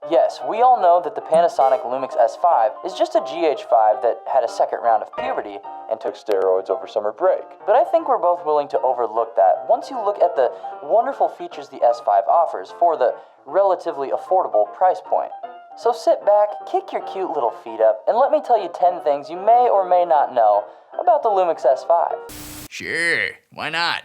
Yes, we all know that the Panasonic LUMIX S5 is just a GH5 that had a second round of puberty and took steroids over summer break. But I think we're both willing to overlook that once you look at the wonderful features the S5 offers for the relatively affordable price point. So sit back, kick your cute little feet up, and let me tell you 10 things you may or may not know about the LUMIX S5. Sure, why not?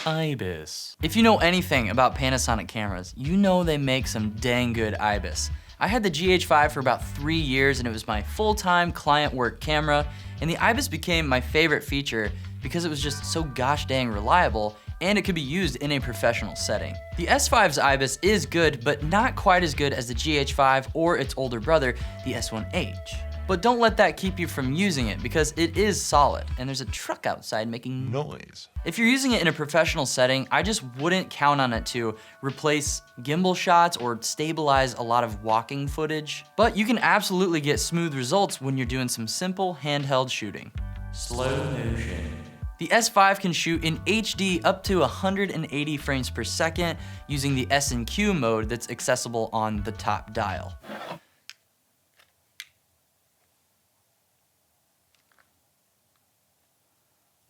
IBIS. If you know anything about Panasonic cameras, you know they make some dang good IBIS. I had the GH5 for about 3 years and it was my full-time client work camera, and the IBIS became my favorite feature because it was just so gosh dang reliable and it could be used in a professional setting. The S5's IBIS is good, but not quite as good as the GH5 or its older brother, the S1H. But don't let that keep you from using it because it is solid and there's a truck outside making noise. If you're using it in a professional setting, I just wouldn't count on it to replace gimbal shots or stabilize a lot of walking footage. But you can absolutely get smooth results when you're doing some simple handheld shooting. Slow motion. The S5 can shoot in HD up to 180 frames per second using the S&Q mode that's accessible on the top dial.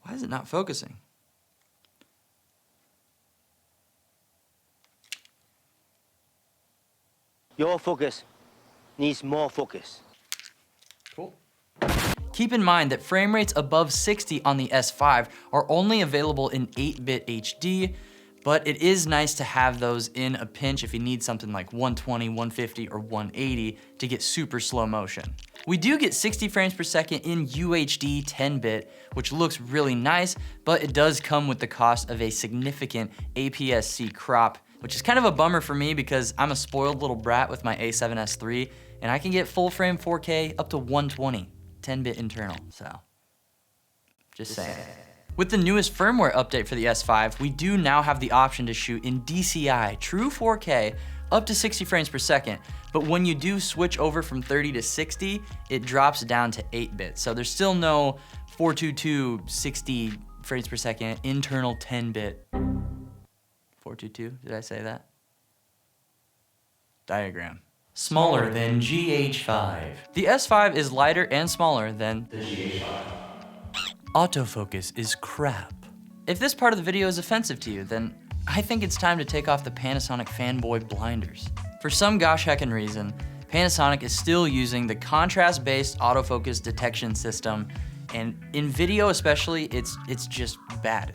Why is it not focusing? Your focus needs more focus. Cool. Keep in mind that frame rates above 60 on the S5 are only available in 8-bit HD, but it is nice to have those in a pinch if you need something like 120, 150, or 180 to get super slow motion. We do get 60 frames per second in UHD 10-bit, which looks really nice, but it does come with the cost of a significant APS-C crop, which is kind of a bummer for me because I'm a spoiled little brat with my A7S III, and I can get full frame 4K up to 120, 10-bit internal, so just saying. With the newest firmware update for the S5, we do now have the option to shoot in DCI, true 4K, up to 60 frames per second. But when you do switch over from 30 to 60, it drops down to 8-bit. So there's still no 422, 60 frames per second, internal 10-bit. 422, did I say that? Diagram. Smaller than GH5. The S5 is lighter and smaller than the GH5. Autofocus is crap. If this part of the video is offensive to you, then I think it's time to take off the Panasonic fanboy blinders. For some gosh heckin' reason, Panasonic is still using the contrast-based autofocus detection system, and in video especially, it's just bad.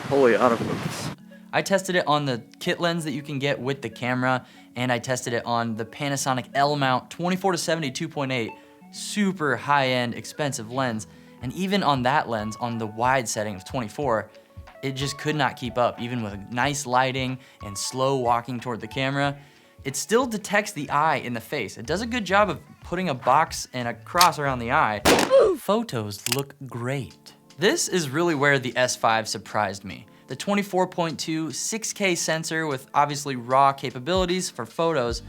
Holy autofocus. I tested it on the kit lens that you can get with the camera, and I tested it on the Panasonic L-mount 24-70 2.8, super high-end, expensive lens. And even on that lens, on the wide setting of 24, it just could not keep up, even with nice lighting and slow walking toward the camera. It still detects the eye in the face. It does a good job of putting a box and a cross around the eye. Photos look great. This is really where the S5 surprised me. The 24.2 6K sensor with obviously raw capabilities for photos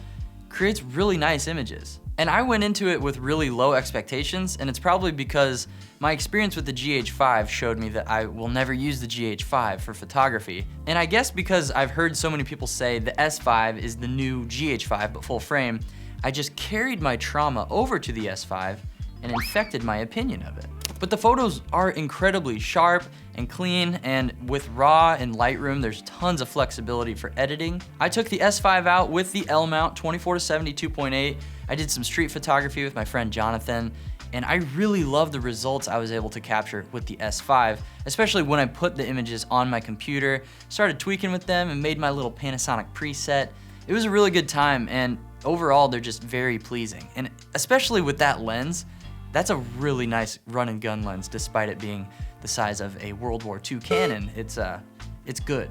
creates really nice images. And I went into it with really low expectations, and it's probably because my experience with the GH5 showed me that I will never use the GH5 for photography. And I guess because I've heard so many people say the S5 is the new GH5 but full frame, I just carried my trauma over to the S5 and infected my opinion of it. But the photos are incredibly sharp and clean, and with RAW and Lightroom, there's tons of flexibility for editing. I took the S5 out with the L-mount 24-70 2.8. I did some street photography with my friend Jonathan, and I really love the results I was able to capture with the S5, especially when I put the images on my computer, started tweaking with them, and made my little Panasonic preset. It was a really good time, and overall, they're just very pleasing. And especially with that lens, that's a really nice run and gun lens, despite it being the size of a World War II Canon. It's good.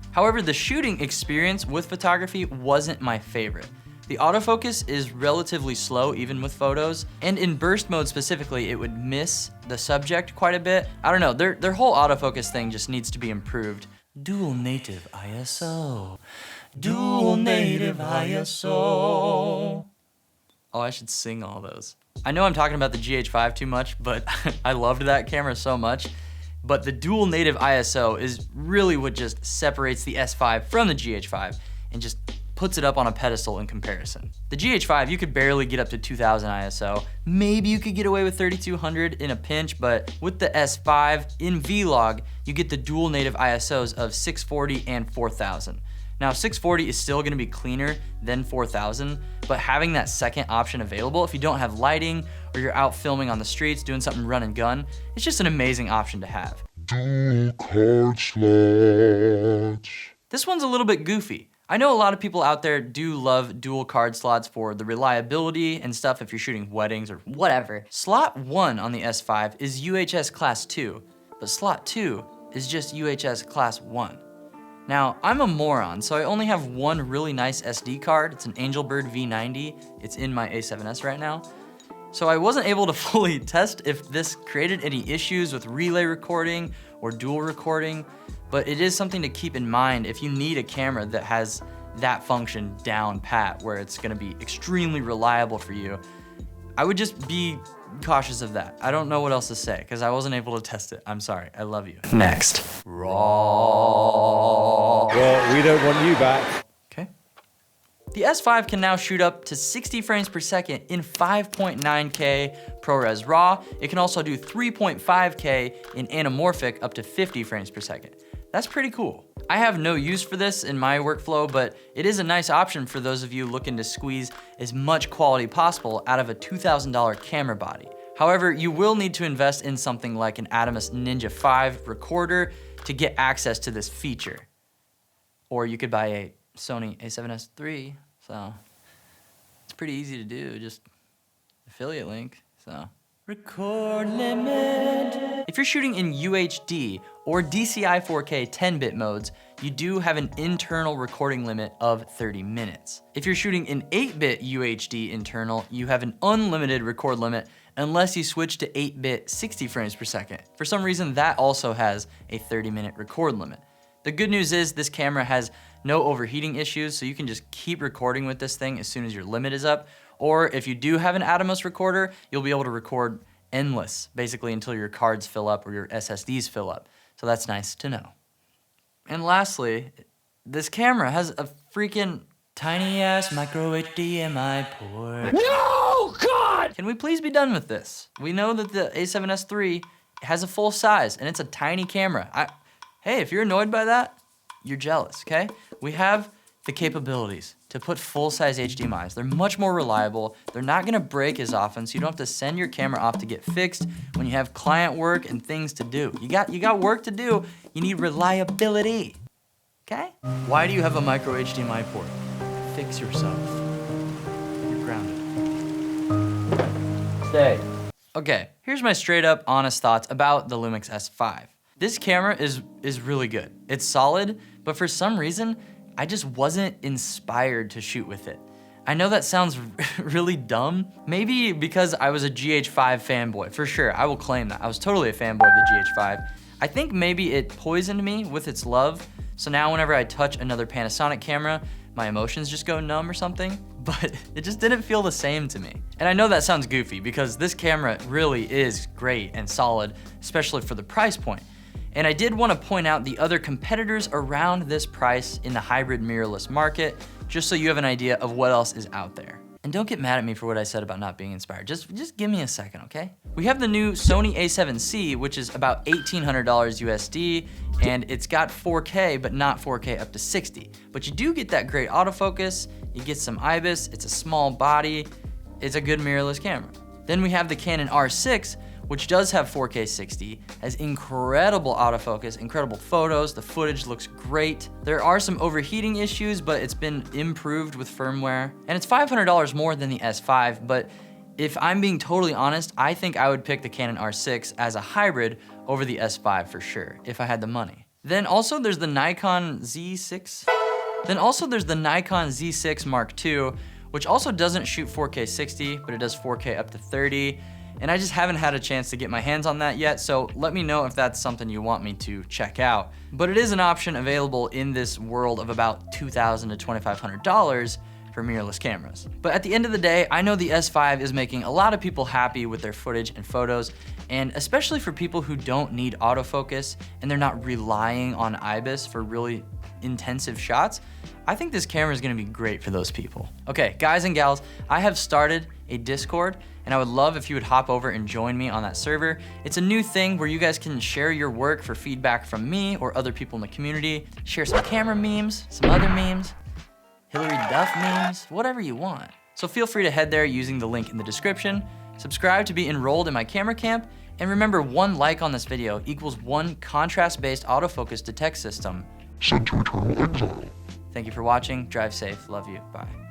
However, the shooting experience with photography wasn't my favorite. The autofocus is relatively slow even with photos, and in burst mode specifically, it would miss the subject quite a bit. I don't know, their whole autofocus thing just needs to be improved. Dual native ISO. Dual native ISO. Oh, I should sing all those. I know I'm talking about the GH5 too much, but I loved that camera so much. But the dual native ISO is really what just separates the S5 from the GH5 and just puts it up on a pedestal in comparison. The GH5, you could barely get up to 2000 ISO. Maybe you could get away with 3200 in a pinch, but with the S5 in Vlog, you get the dual native ISOs of 640 and 4000. Now 640 is still gonna be cleaner than 4000, but having that second option available, if you don't have lighting or you're out filming on the streets, doing something run and gun, it's just an amazing option to have. Dual card slots. This one's a little bit goofy. I know a lot of people out there do love dual card slots for the reliability and stuff if you're shooting weddings or whatever. Slot 1 on the S5 is UHS Class 2, but slot 2 is just UHS Class 1. Now, I'm a moron, so I only have one really nice SD card. It's an Angelbird V90. It's in my A7S right now. So I wasn't able to fully test if this created any issues with relay recording or dual recording, but it is something to keep in mind if you need a camera that has that function down pat, where it's gonna be extremely reliable for you. I would just be cautious of that. I don't know what else to say, because I wasn't able to test it. I'm sorry, I love you. Next. RAW. Well, we don't want you back. Okay. The S5 can now shoot up to 60 frames per second in 5.9K ProRes RAW. It can also do 3.5K in anamorphic up to 50 frames per second. That's pretty cool. I have no use for this in my workflow, but it is a nice option for those of you looking to squeeze as much quality possible out of a $2,000 camera body. However, you will need to invest in something like an Atomos Ninja 5 recorder to get access to this feature. Or you could buy a Sony A7S III, so it's pretty easy to do, just affiliate link, so. Record limit. If you're shooting in UHD or DCI 4K 10-bit modes, you do have an internal recording limit of 30 minutes. If you're shooting in 8-bit UHD internal, you have an unlimited record limit unless you switch to 8-bit 60 frames per second. For some reason, that also has a 30-minute record limit. The good news is this camera has no overheating issues, so you can just keep recording with this thing as soon as your limit is up. Or if you do have an Atomos recorder, you'll be able to record endless, basically until your cards fill up or your SSDs fill up. So that's nice to know. And lastly, this camera has a freaking tiny ass micro HDMI port. No, God! Can we please be done with this? We know that the A7S III has a full size and it's a tiny camera. Hey, if you're annoyed by that, you're jealous, okay? We have the capabilities to put full-size HDMIs. They're much more reliable. They're not gonna break as often, so you don't have to send your camera off to get fixed when you have client work and things to do. You got work to do. You need reliability, okay? Why do you have a micro HDMI port? Fix yourself. You're grounded. Stay. Okay, here's my straight up honest thoughts about the LUMIX S5. This camera is really good. It's solid, but for some reason, I just wasn't inspired to shoot with it. I know that sounds really dumb. Maybe because I was a GH5 fanboy, for sure, I will claim that. I was totally a fanboy of the GH5. I think maybe it poisoned me with its love, so now whenever I touch another Panasonic camera, my emotions just go numb or something, but it just didn't feel the same to me. And I know that sounds goofy because this camera really is great and solid, especially for the price point. And I did want to point out the other competitors around this price in the hybrid mirrorless market, just so you have an idea of what else is out there. And don't get mad at me for what I said about not being inspired. Just give me a second, okay? We have the new Sony a7C, which is about $1,800 USD, and it's got 4K, but not 4K up to 60. But you do get that great autofocus, you get some IBIS, it's a small body, it's a good mirrorless camera. Then we have the Canon R6, which does have 4K 60, has incredible autofocus, incredible photos, the footage looks great. There are some overheating issues, but it's been improved with firmware. And it's $500 more than the S5, but if I'm being totally honest, I think I would pick the Canon R6 as a hybrid over the S5 for sure, if I had the money. Then also there's the Nikon Z6. Mark II, which also doesn't shoot 4K 60, but it does 4K up to 30. And I just haven't had a chance to get my hands on that yet, so let me know if that's something you want me to check out. But it is an option available in this world of about $2,000 to $2,500 for mirrorless cameras. But at the end of the day, I know the S5 is making a lot of people happy with their footage and photos, and especially for people who don't need autofocus and they're not relying on IBIS for really intensive shots, I think this camera is gonna be great for those people. Okay, guys and gals, I have started a Discord, and I would love if you would hop over and join me on that server. It's a new thing where you guys can share your work for feedback from me or other people in the community, share some camera memes, some other memes, Hillary Duff memes, whatever you want. So feel free to head there using the link in the description, subscribe to be enrolled in my camera camp, and remember, 1 like on this video equals 1 contrast-based autofocus detect system. Sent to eternal exile. Thank you for watching, drive safe, love you, bye.